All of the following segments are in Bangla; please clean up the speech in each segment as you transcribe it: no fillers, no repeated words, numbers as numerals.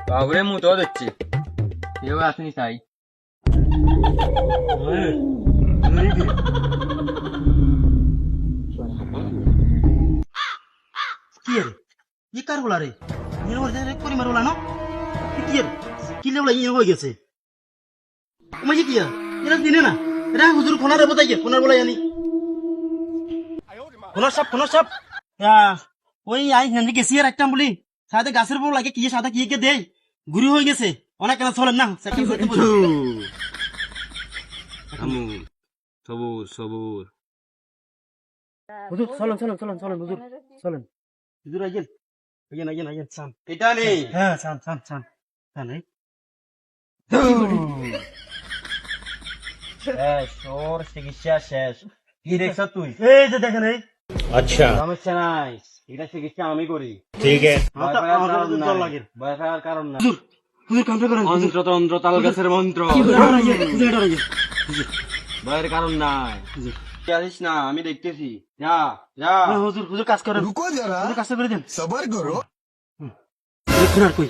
বাবুরে মুতো দিচ্ছি কেউ আসেনি তাই কি রে ই কার বলা রে ইয়ে ওর জায়গায় পরিমার বলা না কি রে কি লেবলা ইয়ে হয়ে গেছে মাঝে কি এরা দিনে না এরা হুজুর কোনারে বতাই গে কোনার বলা জানি কোনার সাপ ওই আই হেনরি গেছি আর একটা বলি সাথে গাছের বউ লাগে কি সাদা কি কে দেই গুরি হয়ে গেছে অনেক কেন চলেন না সবুর সবুর হুজুর চলেন হুজুর চলেন হুজুর আইয়েন আইয়েন সান এটা নেই হ্যাঁ সান এই শেষ ওর চিকিৎসা শেষ কি দেখছ তুই এই যে দেখেন এই अच्छा সমস্যা নাই এটা চিকিৎসা আমি করি ठीक है ভয় পাওয়ার কারণ না হুজুর কামটা করেন মন্ত্র তন্ত্র তাল গাছের মন্ত্র হুজুর ভয়ের কারণ নাই আসিস না আমি দেখতেছি যা যা হুজুর কাজ করেন रुको जरा হুজুর কাজটা করে দেন सबर करो কোনার কই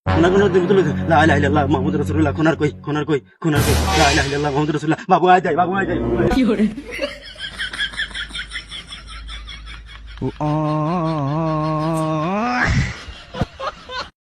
কোনার দেব তুলে লা ইলাহা ইল্লাল্লাহ মুহাম্মাদুর রাসূলুল্লাহ কোনার কই লা ইলাহা ইল্লাল্লাহ মুহাম্মাদুর রাসূলুল্লাহ বাবু আয় যায় কি করে